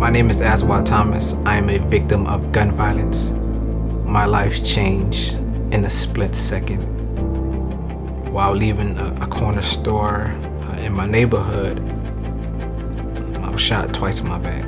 My name is Aswad Thomas. I am a victim of gun violence. My life changed in a split second. While leaving a corner store in my neighborhood, I was shot twice in my back.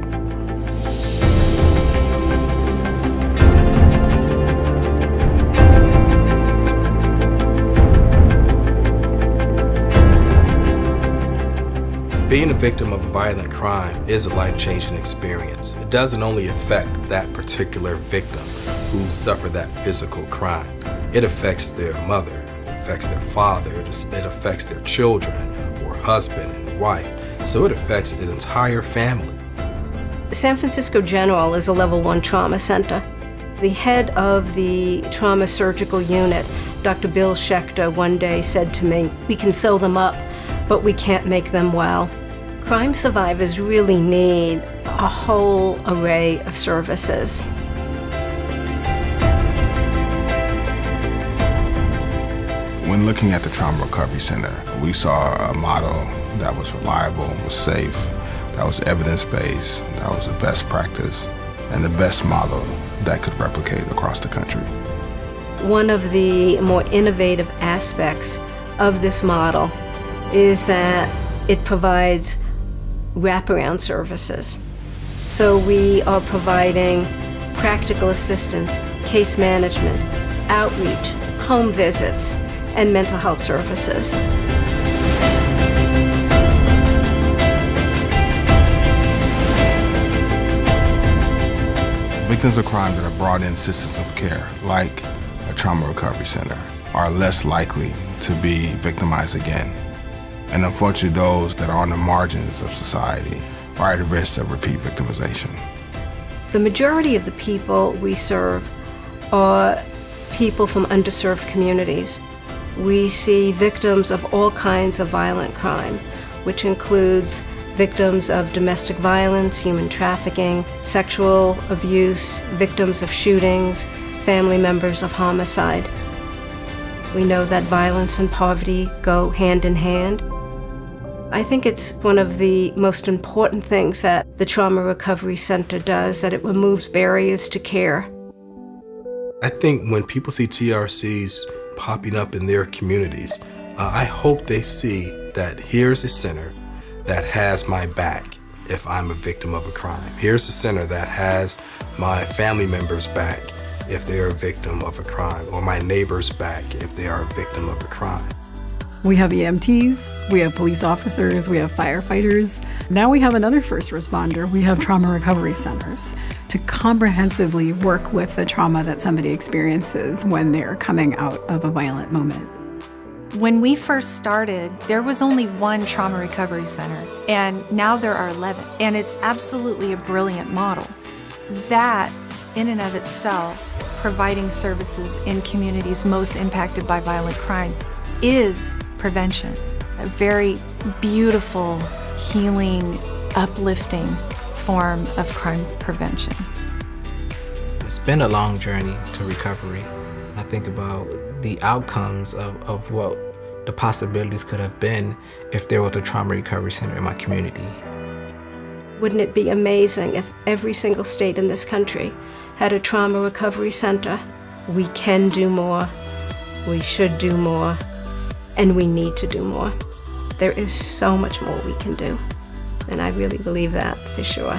Being a victim of a violent crime is a life-changing experience. It doesn't only affect that particular victim who suffered that physical crime. It affects their mother, it affects their father, it affects their children or husband and wife. So it affects an entire family. San Francisco General is a level 1 trauma center. The head of the trauma surgical unit, Dr. Bill Schechter, one day said to me, "We can sew them up, but we can't make them well." Crime survivors really need a whole array of services. When looking at the Trauma Recovery Center, we saw a model that was reliable, was safe, that was evidence-based, that was a best practice, and the best model that could replicate across the country. One of the more innovative aspects of this model is that it provides wraparound services. So we are providing practical assistance, case management, outreach, home visits, and mental health services. Victims of crime that are brought in systems of care, like a trauma recovery center, are less likely to be victimized again. And unfortunately, those that are on the margins of society are at risk of repeat victimization. The majority of the people we serve are people from underserved communities. We see victims of all kinds of violent crime, which includes victims of domestic violence, human trafficking, sexual abuse, victims of shootings, family members of homicide. We know that violence and poverty go hand in hand. I think it's one of the most important things that the Trauma Recovery Center does, that it removes barriers to care. I think when people see TRCs popping up in their communities, I hope they see that here's a center that has my back if I'm a victim of a crime. Here's a center that has my family members' back if they are a victim of a crime, or my neighbor's back if they are a victim of a crime. We have EMTs, we have police officers, we have firefighters. Now we have another first responder. We have trauma recovery centers to comprehensively work with the trauma that somebody experiences when they're coming out of a violent moment. When we first started, there was only one trauma recovery center, and now there are 11. And it's absolutely a brilliant model. That, in and of itself, providing services in communities most impacted by violent crime, is prevention. A very beautiful, healing, uplifting form of crime prevention. It's been a long journey to recovery. I think about the outcomes of what the possibilities could have been if there was a trauma recovery center in my community. Wouldn't it be amazing if every single state in this country had a trauma recovery center? We can do more, we should do more, and we need to do more. There is so much more we can do, and I really believe that for sure.